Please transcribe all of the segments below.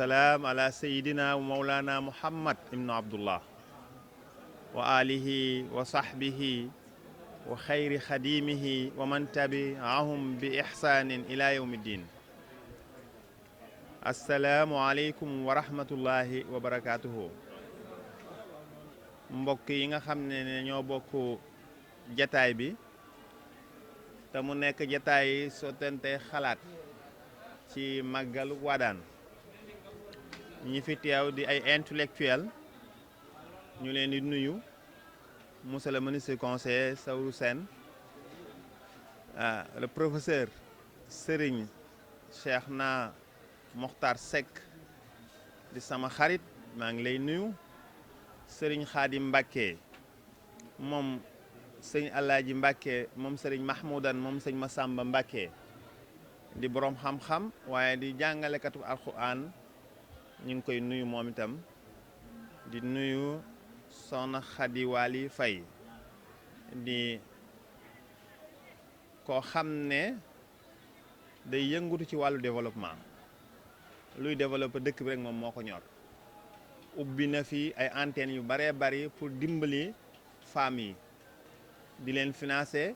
wassalaam ala sayidina wa mawlana muhammad ibnu abdullah wa alihi wa sahbihi wa xayri xadimihi wa man tabiahum bi ixsaanin ila yawmi ddin. assalaamu aleykum wa rahmatullahi wa barakaatuhu. mbokk yi nga xam ne ñoo bokk jataay bi te mu nekk jataay sottante xalaat ci màggalu Wadaan. ñi fi teew di ay intellectuel ñu leen di nuyu monsieur le ministre conseiller Saourou Sène, le professeur Serigne Cheikhna Mokhtar Seck di sama xarit maa ngi lay nuyu. Serigne Khadim Mbacké moom sëñ Alaaji Mbacké moom Serigne Mahmoudan moom sëñ Massamba Mbacké di borom xam-xam waaye di jàngalekatu alxuraan ñu ngi koy nuyu moom itam. di nuyu soxna Khady Wali Faye di koo xam ne day yëngutu ci wàllu développement, luy développer dëkk bi rek moom moo ko ñor. ubbi na fi ay antennes yu baree bari pour dimbali femmes yi, di leen financer,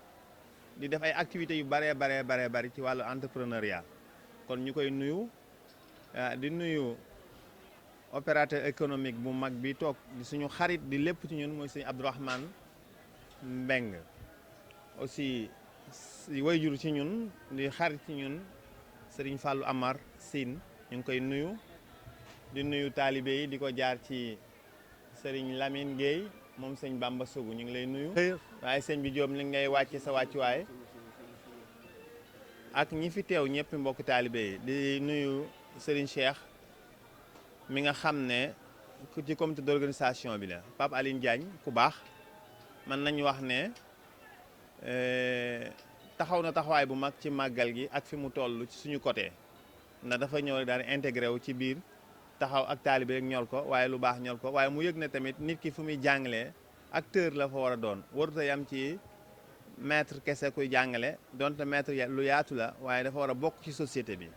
di def ay activités yu baree bari ci wàllu entrepreneuriat. kon ñu koy nuyu di nuyu opérateur économique bu mag bi toog di suñu xarit di lépp ci ñun mooy sëñ Abdourahmane Mbeng, aussi wayjur ci ñun di xarit ci ñun Serigne Fallou Amar Sine ñu ngi koy nuyu. di nuyu taalibe yi di ko jaar ci Serigne Lamine Gueye moom sëñ Bamba Sougou ñu ngi lay nuyu. waaye sëñ bi Diop li ngay wàcce sa wàccuwaay ak ñi fi teew ñëpp mbokk taalibe yi. di nuyu Serigne Cheikh mi nga xam ne ku ci comité d'organisation bi la, Pape Aline Diagne ku baax. mën nañu wax ne taxaw na taxawaay bu mag ci màggal gi ak fi mu toll ci suñu côté, ndax dafa ñëw rek daal di intégré wu ci biir taxaw ak taalibe rek ñor ko, waaye lu baax ñor ko. waaye mu yëg ne tamit nit ki fu muy jàngalee acteur la fa war a doon, warut a yam ci maître kese kuy jàngale, donte maître lu yaatu la, waaye dafa war a bokk ci société bi.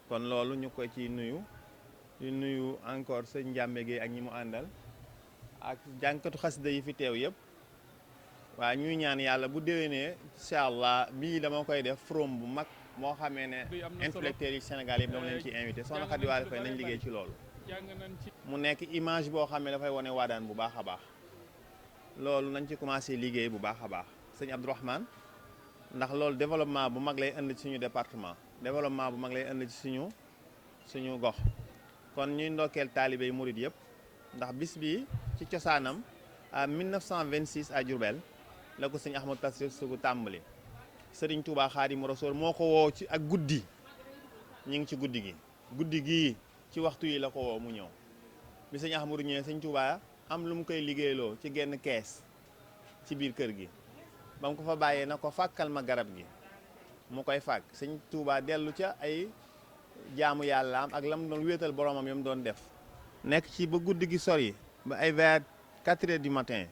kon loolu ñu ko ci nuyu. di nuyu encore sëñ Njàmbe Gueye ak ñi mu àndal ak jànkatu xasida yi fi teew yëpp. waaye ñuy ñaan yàlla bu déwénee incha allah bii dama koy def forum bu mag moo xamee ne intellectuels yi Sénégal yëpp dama leen ciy invité. soxna Khady Wali Faye nañ liggéey ci loolu. mu nekk image boo xam ne dafay wane Wadaan bu baax a baax. loolu nañ ci commencé liggéey bu baax a baax sëñ Abdourahmane, ndax loolu développement bu mag lay indi ci suñu département, développement bu mag lay indi ci suñu gox. kon ñuy ndokkeel taalibe yi murid yëpp, ndax bis bi ci cosaanam à 1926 à Diourbel la ko sëñ Ahmadou Tassir Sougou tàmbali. Sëriñ Touba Xaadimu Rasuul moo ko woo ci ak guddi, ñu ngi ci guddi gii ci waxtu yi la ko woo mu ñëw. bi sëñ Ahmadou ñëwee sëñ Touba am lu mu koy liggéeyloo ci genn kees ci biir kër gi, ba mu ko fa bàyyee na ko fàkkal ma garab gi mu koy fàkk. sëñ Touba dellu ca ay jaamu yàlla am ak lam doon wéetal boromam yam doon def. nekk ci ba guddi gi sori ba ay vers 4 heures du matin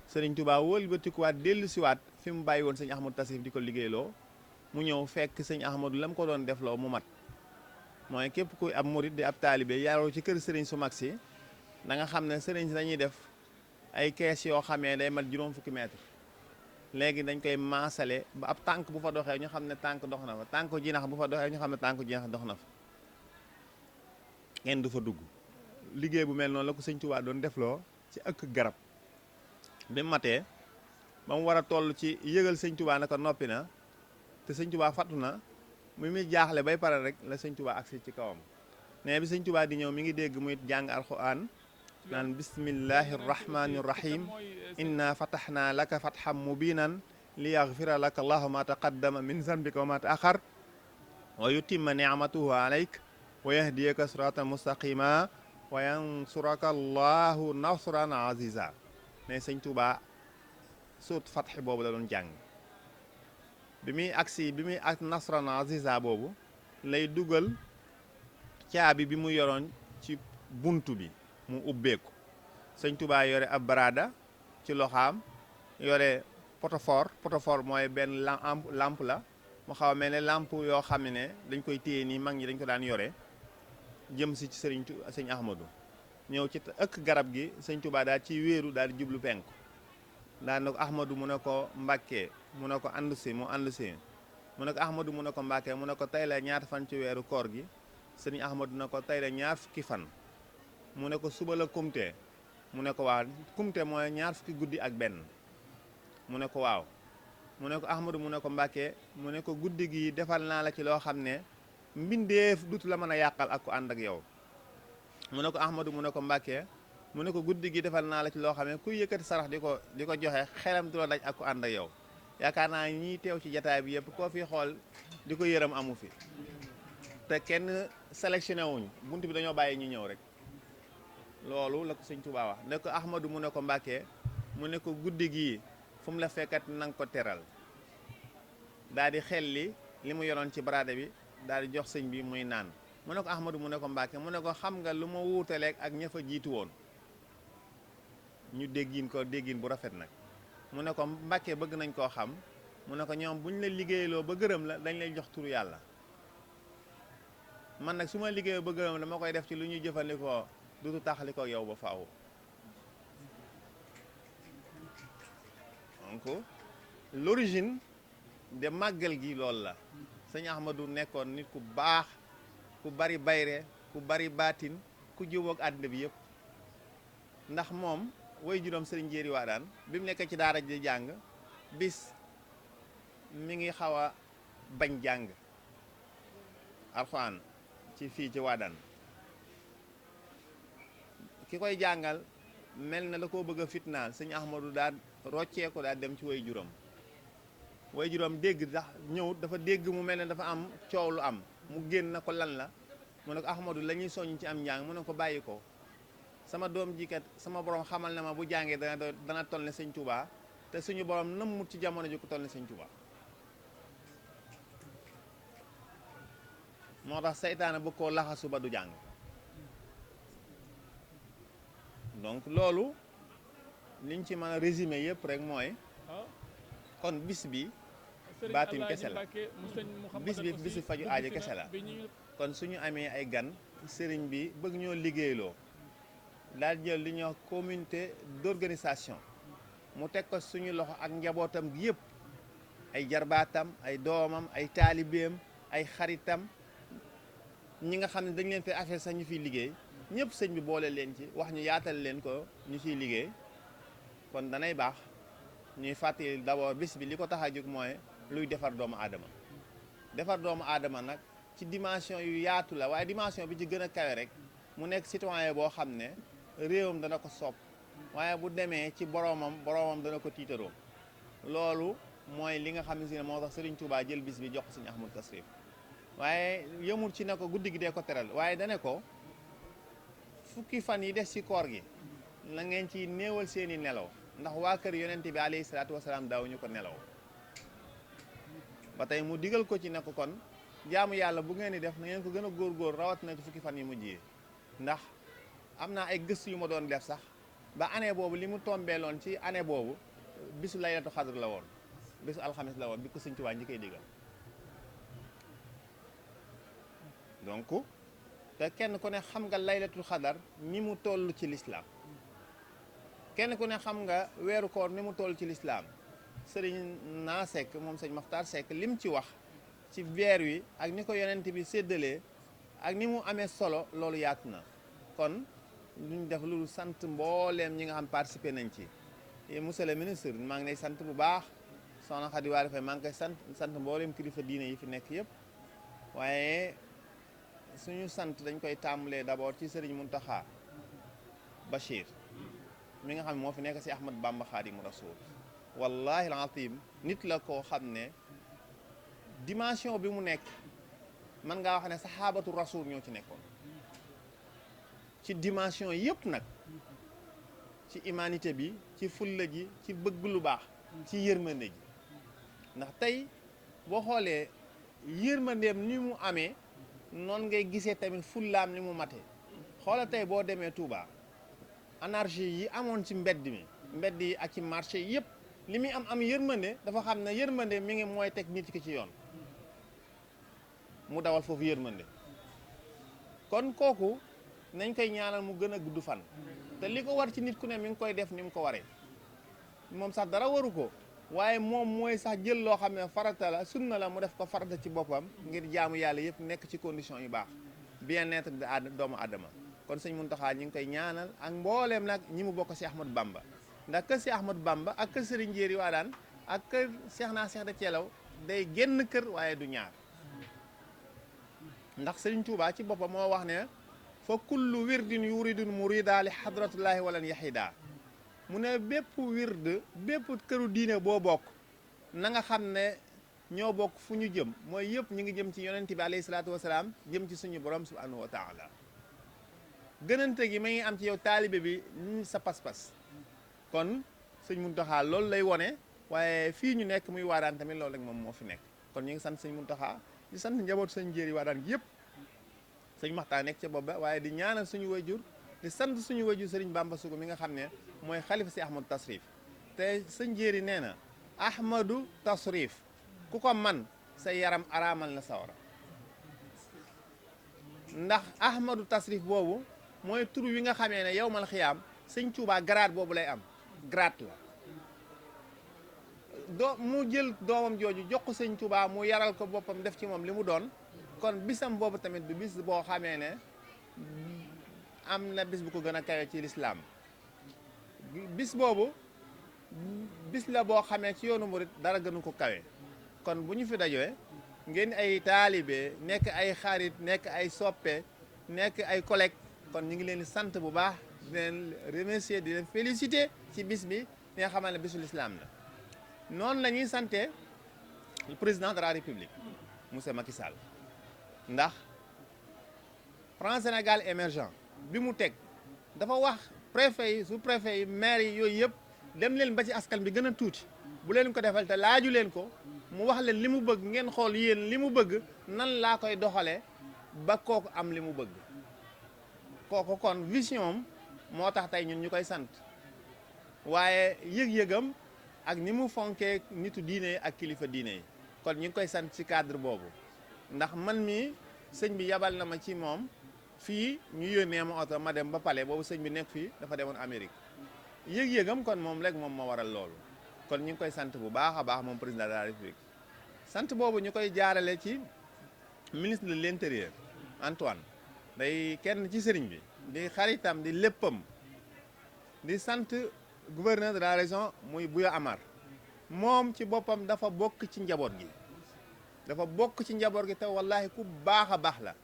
Sëriñ Touba wëlbatikuwaat dellu siwaat fi mu bàyyi woon sëñ Ahmadou Tassir di ko liggéeyloo. mu ñëw fekk sëñ Ahmadou la mu ko doon defloo mu mat. mooy képp kuy ab murit di ab taalibe yaroo ci kër sëriñ su mag si da nga xam ne sëriñ si dañuy def ay kees yoo xamee day mat juróom fukki mètre. léegi dañ koy maasale ba ab tànk bu fa doxee ñu xam ne tànk dox na fa, tànk jinax bu fa doxee ñu xam ne tànk jinax dox na fa, kenn du fa dugg. liggéey bu mel noonu la ko sëñ Touba doon defloo ci ëkk garab. bi mu matee ba mu war a toll ci yëgal sëñ Touba naka noppi na te sëñ Touba fattu na, muy jaaxle bay pare rek la sëñ Touba agsi ci kawam. ne bi sëñ Touba di ñëw mi ngi dégg muy jàng alxuraan naan bismillahi rahmani rahim inna fataxna laka fatxan mubinan li yaxfira laka allahu ma taqaddama min zanbika wa ma taaxar wa yutimma nicmatuhu alayk wa yahdiyaka siratan mustaqima wa yansuraka allahu nasran aziza. ne sëñ Touba suut fatxi boobu la doon jàng. bi muy ak nasran aziza boobu lay dugal caabi bi mu yoroon ci buntu bi mu ubbeeku. sëñ Touba yore ab barada ci loxaam, yore potofor mooy benn lampe la mu xaw a mel ne lampe yoo xam ne dañ koy téye nii, mag ñi dañ ko daan yore. jëm si ci sëñ Ahmadou ñëw ci ëkk garab gi sëñ Touba daal ci wéeru daal di jublu penku daal ne ko Ahmadou mu ne ko Mbàkke mu ne ko ànd si mu ànd si mu ne ko Ahmadou mu ne ko Mbàkke mu ne ko tey la ñaata fan ci weeru koor gi sëñ Ahmadou ne ko tey la ñaar fukki fan mu ne ko suba la kumte mu ne ko waaw kumte mooy ñaar fukki guddi ak benn mu ne ko waaw mu ne ko Ahmadou mu ne ko Mbàkke mu ne ko guddi gi defal naa la ci loo xam ne mbindeef dutu la mën a yàqal ak ku ànd ak yow mu ne ko Ahmadou mu ne ko Mbàkke mu ne ko guddi gi defal naa la ci loo xam ne kuy yëkkati sarax di ko joxe xelam du la daj ak ku ànd ak yow yaakaar naa ñiy teew ci jataay bi yëpp koo fi xool di ko yërëm amu fi te kenn sélectionné wuñ bunt bi dañoo bàyyi ñu ñëw rek loolu la ko sëñ Tuubaa wax ne ko Ahmadou mu ne ko Mbàkke mu ne ko guddi gii fu mu la fekkat nanga ko teral daal di xelli li mu yoroon ci baraade bi daal di jox sëñ bi muy naan mu ne ko Ahmadou mu ne ko Mbàkke mu ne ko xam nga lu ma wuutaleeg ak ña fa jiitu woon ñu déggin ko déggin bu rafet nag mu ne ko Mbàkke bëgg nañ koo xam mu ne ko ñoom bu ñu la liggéeyloo ba gërëm la dañ lay jox turu yàlla man nag su ma liggéeyoo ba gërëm la ma koy def ci lu ñuy jëfandikoo dutu taxali ko yow ba faaw donc l'origine de màggal gi loolu la sëñ Ahmadou nekkoon nit ku baax ku bari bayre ku bari baatin ku jubóog àddina bi yëpp ndax moom way juróom sëriñ Jéeri Waadaan bi mu nekk ci daara ji jàng bis mi ngi xaw a bañ jàng alxuraan ci fii ci Waadaan ki koy jàngal mel na la koo bëgg a fitnaal sëñ Ahmadou daal roccee ko daal dem ci way juróom dégg sax ñëw dafa dégg mu mel ne dafa am coow lu am mu génn na ko lan la mu ne ko Ahmadou la ñuy soññ ci am njàng mu ne ko bàyyi ko sama doom jikat sama borom xamal na ma bu jàngee dana toll ne sëñ Touba te suñu borom nëmmut ci jamono ji ku toll ne sëñ Touba moo tax seytaane bëgg koo laxasu ba du jàng donc loolu liñ ci mën a résumé yëpp rek mooy kon bis bi baatin kese la bis bi bisi faju aajo kese la kon suñu amee ay gan sëriñ bi bëgg ñoo liggéeyloo daal jël li ñuy wax communauté d'organisation mu teg ko suñu loxo ak njabootam gi yëpp ay jarbaatam ay doomam ay taalibeem ay xaritam ñi nga xam ne dañ leen fay affaire sax ñu fiy liggéey ñëpp sëñ bi boole leen ci wax ñu yaatal leen ko ñu ciy liggéey kon danay baax ñuy fàttali d'abord bis bi li ko tax a jóg mooy luy defar doomu aadama nag ci dimension yu yaatu la waaye dimension bi ci gën a kawe rek mu nekk citoyen boo xam ne réewam dana ko sopp waaye bu demee ci boromam dana ko tiitaroo loolu mooy li nga xam ne si ne moo tax Serigne Touba jël bis bi jox ko Serigne Ahmadou Tasrif waaye yëmul ci ne ko guddi gi dee ko teral waaye dane ko fukki fan yi des ci koor gi la ngeen ci néewal seeni nelaw ndax waa kër yonente bi alayhi salaatu wasalaam daawuñu ko nelaw ba tey mu digal ko ci ne ko kon jaamu yàlla bu ngeen di def na ngeen ko gën a góor rawat na ci fukki fan yi mujj yi ndax am naa ay gëstu yu ma doon def sax ba année boobu li mu tombeeloon ci année boobu bisu laylatu xadr la woon bisu alxamis la woon bi ko Sëñ Tuubaa ñi koy digal donc te kenn ku ne xam nga laylatul xadar ni mu toll ci lislaam kenn ku ne xam nga weeru koor ni mu toll ci lislaam sëriñ naa Seck moom sëñ Maxtaar Seck lim ci wax ci weer wi ak ni ko yonent bi séddalee ak ni mu amee solo loolu yaatu na kon luñ def lu sant mbooleem ñi nga xam participé nañ ci monsieur le ministre maa ngi lay sant bu baax soxna Khady Waly Faye maa ngi koy sant mbooleem kilifa diine yi fi nekk yëpp waaye suñu sant dañ koy tàmbalee d'abord ci sëriñ Mountakha Bachir mi nga xam ne moo fi nekk si Ahmad Bamba Khadimu Rasul wallahi al-azim nit la koo xam ne dimension bi mu nekk mën ngaa wax ne saxaabatu rasul ñoo ci nekkoon ci dimension yëpp nag ci humanité bi ci fulla ji ci bëgg lu baax ci yërmande ji ndax tey boo xoolee yërmandeem ni mu amee noonu ngay gisee tamit fullaam ni mu mate xoola tey boo demee Touba anarchie yi amoon ci mbedd yi ak ci marché yi yëpp li muy am yërmande dafa xam ne yërmande mi ngi mooy teg nit ki ci yoon mu dawal foofu yërmande kon kooku nañ koy ñaanal mu gën a gudd fan te li ko war ci nit ku ne mi ngi koy def ni mu ko waree moom sax dara waru ko waaye moom mooy sax jël loo xam ne farata la sunna la mu def ko farata ci boppam ngir jaamu yàlla yëpp nekk ci condition yu baax bien-être de doomu adama kon sëñ Muntaxa ñi ngi koy ñaanal ak mbooleem nag ñi mu bokk si Ahmadou Bamba ndax kër si Ahmadou Bamba ak kër Serigne Jéeri Waadaan ak kër Cheikh naa Cheikh de Thielaw day génn kër waaye du ñaar ndax Serigne Touba ci boppam moo wax ne fa kullu wirdin yuridun murida li hadratullahi walan yahida mu ne bépp wird bépp këru diine boo bokk na nga xam ne ñoo bokk fu ñu jëm mooy yëpp ñu ngi jëm ci yonent bi alayhi salaatu wasalaam jëm ci suñu borom subhanahu wa taala gënante gi ma ngi am ci yow taalibe bi sa pas-pas kon sëñ Muntaxa loolu lay wone waaye fii ñu nekk muy Waadaan tamit loolu rek moom moo fi nekk kon ñu ngi sant sëñ Muntaxa di sant njaboot sëñ Jéeri Waadaan gi yëpp sëñ Maxtaan nekk ca bopp ba waaye di ñaanal suñu wayjur di sant suñu wayjur sëriñ Bamba Sugu mi nga xam ne mooy xalifa si Ahmadou Tasrif te sëñ Jéeri nee na Ahmadou Tasrif ku ko man sa yaram araamal na sawara ndax Ahmadou Tasrif boobu mooy tur wi nga xamee ne yow mal xiyaam sëñ Tuubaa grade boobu lay am grade la mu jël doomam jooju jox ko sëñ Tuubaa mu yaral ko boppam def ci moom li mu doon kon bisam boobu tamit du bis boo xamee ne am na bis bu ko gën a kawe ci lislaam bis boobu bis la boo xamee ci yoonu murit dara gënu ko kawe kon bu ñu fi dajoo ngeen ay taalibe nekk ay xarit nekk ay soppe nekk ay collègue kon ñu ngi leen di sant bu baax di leen remercier di leen féliciter ci bis bi li nga xamal ne bisu lislaam la noonu la ñuy sante le président de la république monsieur Macky Sall ndax plan Sénégal émergent bi mu teg dafa wax préfet yi sous préfet yi maire yi yooyu yëpp dem leen ba ci askan bi gën a tuuti bu leen ko defal te laaju leen ko mu wax leen li mu bëgg ngeen xool yéen li mu bëgg nan laa koy doxalee ba kooku am li mu bëgg kooku kon vision moo tax tey ñun ñu koy sant waaye yëg-yëgam ak ni mu fonkee nitu diine yi ak kilifa diine yi kon ñu ngi koy sant ci cadre boobu ndax man mi sëñ bi yabal na ma ci moom fii ñu yónnee ma oto ma dem ba Palais boobu sëñ bi nekk fii dafa demoon Amérique yëg-yëgam kon moom rek moom moo waral loolu kon ñu ngi koy sant bu baax a baax moom président de la République sant boobu ñu koy jaarale ci ministre de l'intérieur Antoine day kenn ci sëriñ bi di xaritam di léppam di sant gouverneur de la région muy Bouya Amar moom ci boppam dafa bokk ci njaboot gi dafa bokk ci njaboot gi te wallahi ku baax a baax la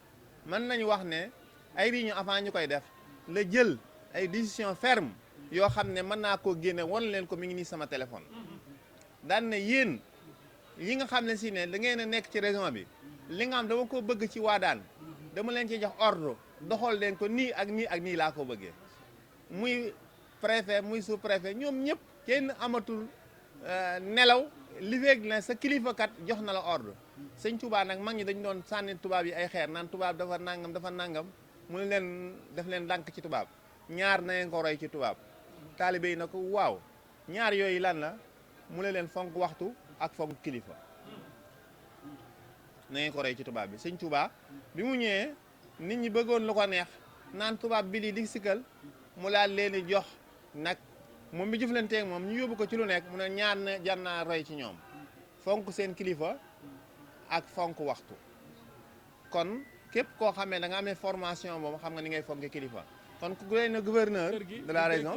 mën nañu wax ne ay réunion avant ñu koy def la jël ay décision ferme yoo xam ne mën naa koo génne won leen ko mi ngi nii sama téléphone daan ne yéen yi nga xam ne si ne da ngeen a nekk ci région bi li nga xam dama ko bëgg ci Waadaan dama leen ci jox ordre doxal leen ko nii ak nii ak nii laa ko bëggee muy préfet muy sous préfet ñoom ñëpp kenn amatul nelaw li feeg ne sa kilifa kat jox na la ordre sëñ Touba nag mag ñi dañu doon sànni tubaab yi ay xeer naan tubaab dafa nangam mu ne leen def leen dànk ci tubaab ñaar na ngeen ko roy ci tubaab taalibe yi na ko waaw ñaar yooyu lan la mu ne leen fonk waxtu ak fonk kilifa na ngeen ko roy ci tubaab bi sëñ Touba bi mu ñëwee nit ñi bëggoon lu ko neex naan tubaab bi lii di sikkal mu laal leen di jox nag moom bi jëflanteeg moom ñu yóbbu ko ci lu nekk mu ne ñaar na jar naa roy ci ñoom fonk seen kilifa ak fonk waxtu kon képp koo xamee da nga amee formation boobu xam nga ni ngay fonk kilifa kon ku leen gouverneur de la région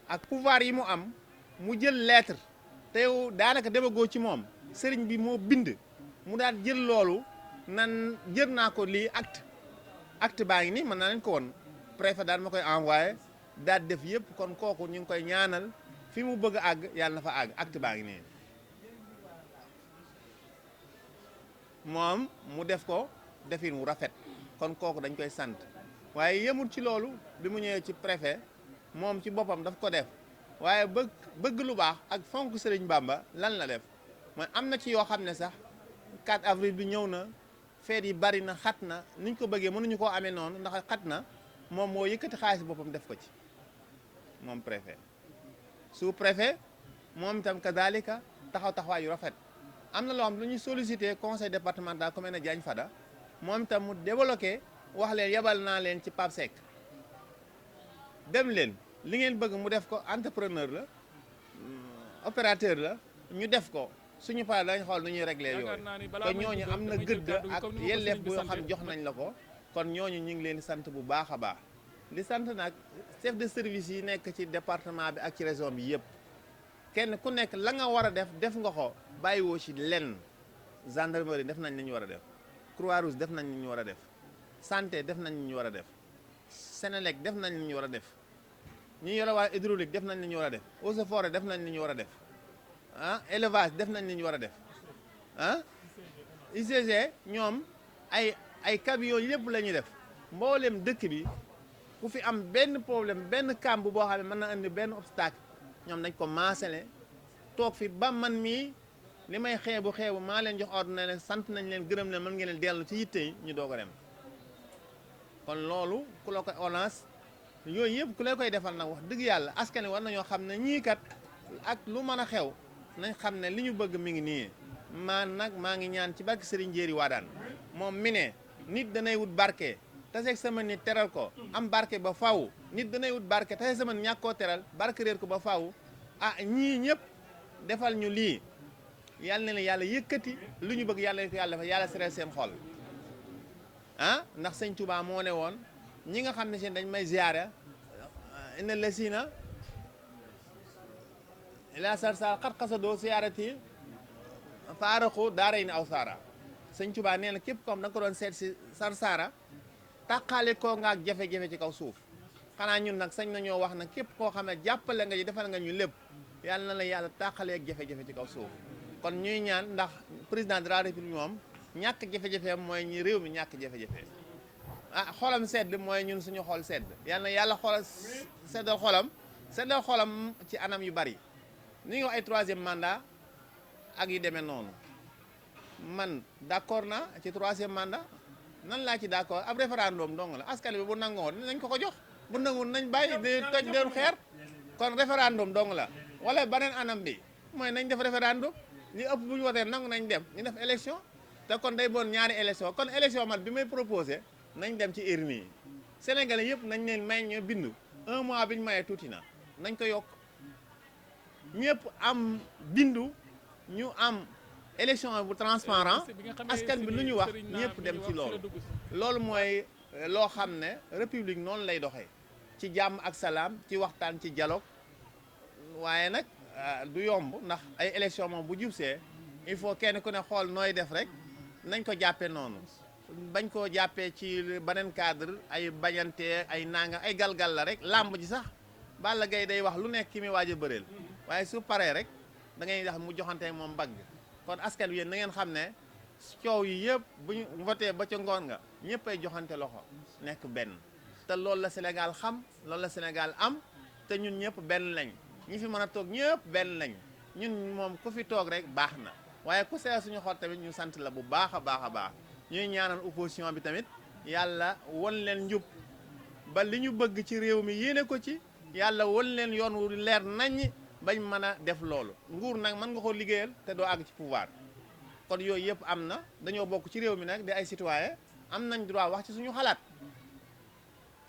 ak pouvoir yi mu am mu jël lettre te yow daanaka demagoo ci moom sëriñ bi moo bind mu daal jël loolu nan jër naa ko lii acte baa ngi ni mën naa leen ko woon préfet daal ma koy envoyé daal def yëpp kon kooku ñu ngi koy ñaanal fi mu bëgg a àgg yàlla na fa àgg acte baa ngi nii moom mu def ko defin wu rafet kon kooku dañ koy sant waaye yemul ci loolu bi mu ñëwee ci préfet moom ci boppam daf ko def waaye bëgg lu baax ak fonk Sëriñ Bamba lan la def mooy am na ci yoo xam ne sax 4 avril bi ñëw na feet yi bari na xat na niñ ko bëggee mënuñu koo amee noonu ndax xat na moom moo yëkkati xaalis boppam def ko ci moom préfet sous préfet moom itam kadalika taxawaay yu rafet am na loo xam lu ñuy sollicité conseil départemental ku mel ne Diagne Fada moom itam mu débloqué wax leen yebal naa leen ci Pape Seck dem leen li ngeen bëgg mu def ko, entrepreneur la opérateur la, ñu def ko suñu pare dañ xool nu ñuy réglé yooyu. kon ñooñu am na gëdd ak yelleef boo xam jox nañ la ko. kon ñooñu ñu ngi leen di sant bu baax a baax di sant nag chef de service yi nekk ci département bi ak ci région bi yëpp kenn ku nekk la nga war a def nga ko bàyyiwoo ci lenn. gendarmerie def nañ li ñu war a def, Croix-Rouge def nañ li ñu war a def, santé def nañ li ñu war a def, Sénélec def nañ li ñu war a def, ñu yore waa hydraulique def nañ li ñu war a def, eaux et forêts def nañ li ñu war a def, élevage def nañ li ñu war a def, UCG ñoom ay camions yëpp la ñuy def. mboolem dëkk bi ku fi am benn problème benn kàmb boo xam ne mën na indi benn obstacle ñoom dañ ko maasale toog fi ba man mii li may xeebu maa leen jox ordre ne leen sant nañ leen gërëm leen mën ngeen leen dellu ci yitte yi ñu doog a dem. kon loolu ku la koy ONAS yooyu yëpp ku la koy defal nag wax dëgg yàlla askan wi war nañoo xam ne ñii kat ak lu mën a xew nañ xam ne li ñu bëgg mi ngi nii. nag maa ngi ñaan ci barke Serigne Jéeri Wadane moom mi ne nit danay wut barke taseeg sama nit teral ko am barke ba faw nit danay wut barke taseeg sama ñàkk koo teral barke réer ko ba faw ñii ñëpp defal ñu lii yàlla na la yàlla yëkkati lu ñu bëgg yàlla ko yàlla dafa yàlla sereel seen xol ndax sëñ Touba moo ne woon ñi nga xam ne seen dañ may ziyaara inna la sina ila sar sar xat xasadoo ziyaarati faaraxu daara yi ne aw saara sëñ Touba nee na képp ko xam da nga ko doon seet si Sarsara tàqaale koo nga ak jafe-jafe ci kaw suuf xanaa ñun nag sañ nañoo wax nag képp koo xam ne jàppale nga ji defal nga ñu lépp yàlla na la yàlla tàqalee ak jafe-jafe ci kaw suuf. kon ñuy ñaan ndax président de la république moom ñàkk jafe-jafe mooy ñi réew mi ñàkk jafe-jafe xolam sedd mooy ñun suñu xol sedd yàlla na yàlla xoolal seddal xolam ci anam yu bari ni ngi wax ay troisième mandat ak yu demee noonu. man d'accord na ci troisième mandat nan laa ci d'accord ab référendum dong la askan bi bu nangoo nañ ko jox bu nangoon nañ bàyyi di toj doon xeer kon référendum dong la wala beneen anam bi mooy nañ def référendum ñu ëpp bu ñu wotee nangu nañ dem ñu def élection te kon day boon ñaari élection kon élection man bi may proposé nañ dem ci urne yi Sénégalais yëpp nañ leen may ñu bindu 1 mois bi ñu mayee tuuti na nañ ko yokk ñëpp am bindu ñu am élection bu transparent askan bi lu ñu wax ñëpp dem ci loolu mooy loo xam ne république noonu lay doxee ci jàmm ak salaam ci waxtaan ci dialogue waaye nag du yomb ndax ay élection moom bu jubsee il faut kenn ku ne xool nooy def rek nañ ko jàppee noonu bañ koo jàppee ci beneen cadre ay bañante ay nanga ay galgal la rek làmb ji sax Balla Gaye day wax lu nekk ki muy waaj a bëreel waaye su paree rek da ngay wax mu joxante moom mbagg kon askan wi yéen na ngeen xam ne coow yi yëpp bu ñu voté ba ca ngoon nga ñëpp ay joxante loxo nekk benn te loolu la Sénégal xam loolu la Sénégal am te ñun ñëpp benn lañ ñi fi mën a toog ñëpp benn lañ ñun moom ku fi toog rek baax na waaye ku seet suñu xol tamit ñu sant la bu baax a baax a baax ñuy ñaanal opposition bi tamit yàlla won leen njub ba li ñu bëgg ci réew mi yéene ko ci yàlla won leen yoon wu leer nañ bañ mën a def loolu nguur nag mën nga ko liggéeyal te doo àgg ci pouvoir kon yooyu yëpp am na dañoo bokk ci réew mi nag di ay citoyen am nañ droit wax ci suñu xalaat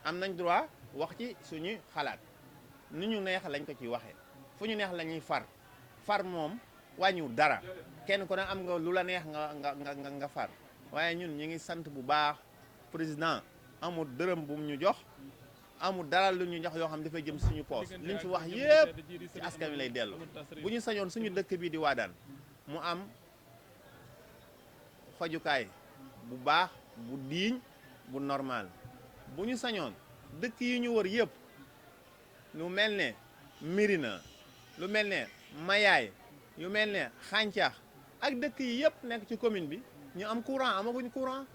am nañ droit wax ci suñu xalaat ni ñu neex lañ ko ci waxee fu ñu neex la ñuy far moom wàññiwul dara kenn ku ne am nga lu la neex nga far waaye ñun ñu ngi sant bu baax président amul dërëm bu ñu jox amul dara lu ñu jox yoo xam dafay jëm suñu poos li ñu fi wax yëpp ci askan wi lay dellu bu ñu sañoon suñu dëkk bii di Wadane mu am fajukaay bu baax bu diiñ bu normal bu ñu sañoon dëkk yi ñu wër yëpp lu mel ne Mirina lu mel ne Mayaay yu mel ne Xàncax ak dëkk yi yëpp nekk ci commune bi ñu am courant amaguñ courant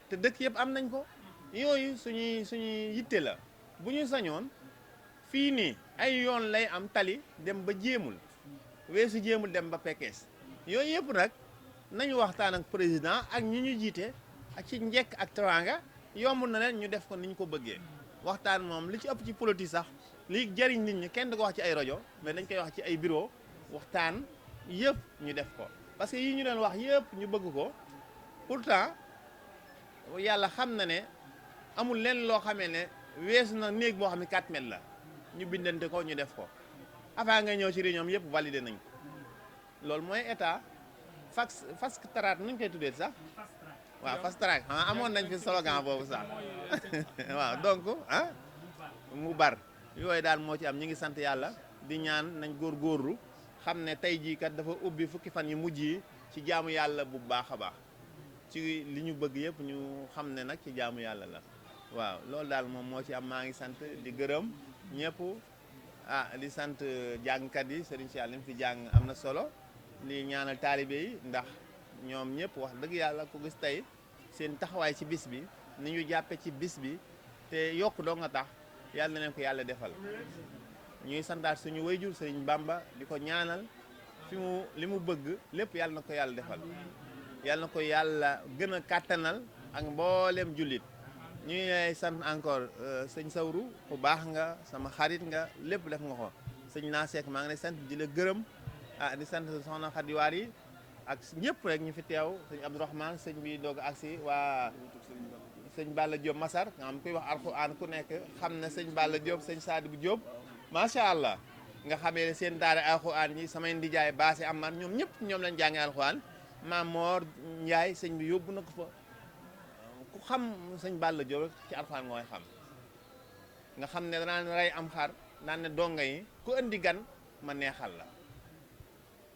te dëkk yëpp am nañ ko yooyu suñuy yitte la bu ñu sañoon fii nii ay yoon lay am tali dem ba jéemul weesu jéemul dem ba Pekes yooyu yëpp nag nañu waxtaan ak président ak ñi ñu jiite ak ci njekk ak teraanga yomb na leen ñu def ko ni ñu ko bëggee waxtaan moom li ci ëpp ci politique sax li jariñ nit ñi kenn du ko wax ci ay rajo mais dañ koy wax ci ay bureau waxtaan yëpp ñu def ko parce que yi ñu leen wax yëpp ñu bëgg ko pourtant yàlla xam na ne amul leen loo xamee ne weesu na néeg boo xam ne 4 mètres la ñu bindante ko ñu def ko avant nga ñëw ci réunion yëpp validé nañ ko loolu mooy état fast track nuñ koy tuddee sax waaw fast track amoon nañ fi slogan boobu sax waaw donc mu bar yooyu daal moo ci am ñi ngi sant yàlla di ñaan nañ góorgóorlu xam ne tey jii kat dafa ubbi fukki fan yu mujj yi ci jaamu yàlla bu baax a baax ci li ñu bëgg yëpp ñu xam ne nag ci jaamu yàlla la waaw loolu daal moom moo ci am maa ngi sant di gërëm ñëpp di sant jàngkat yi sëriñ si yàlla li mu fi jàng am na solo di ñaanal taalibe yi ndax ñoom ñëpp wax dëgg yàlla ku gis tey seen taxawaay ci bis bi ni ñu jàppe ci bis bi te yokk doo nga tax yàlla na leen ko yàlla defal ñuy santaat suñu wayjur sëriñ Bamba di ko ñaanal li mu bëgg lépp yàlla na ko yàlla defal yàlla na ko yàlla gën a kàttanal ak mboolem jullit ñuy lay sant encore sëñ Sawru ku baax nga sama xarit nga lépp def nga ko sëñ naa seek maa ngi lay sant di la gërëm di sant soxna Xadiwaar yi ak ñëpp rek ñu fi teew sëñ Abdourahmane sëñ bi doog agsi waa sëñ Balla Diop Massar nga xam kuy wax alxuraan ku nekk xam na sëñ Balla Diop sëñ Sadibou Diop macha allah nga xamee seen daara alxuraan yi samay ndijaay baase amar ñoom ñëpp ñoom lañ jàngee alxuraan Maam Moor Njaay sëñ bi yóbbu na ko fa ku xam sëñ Balla Diop ci alxuraan nga koy xam nga xam ne danaan rey am xar naan ne donga yi ku indi gan ma neexal la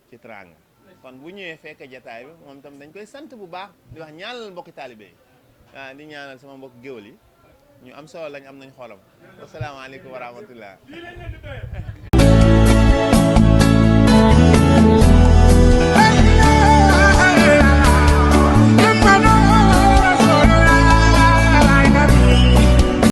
ci teraanga kon bu ñëwee fekk jataay bi moom tam dañ koy sant bu baax di wax ñaanal mbokki taalibe yi di ñaanal sama mbokk géwël yi ñu am solo lañ am nañ xolam wasalaamaaleykum wa rahmatullah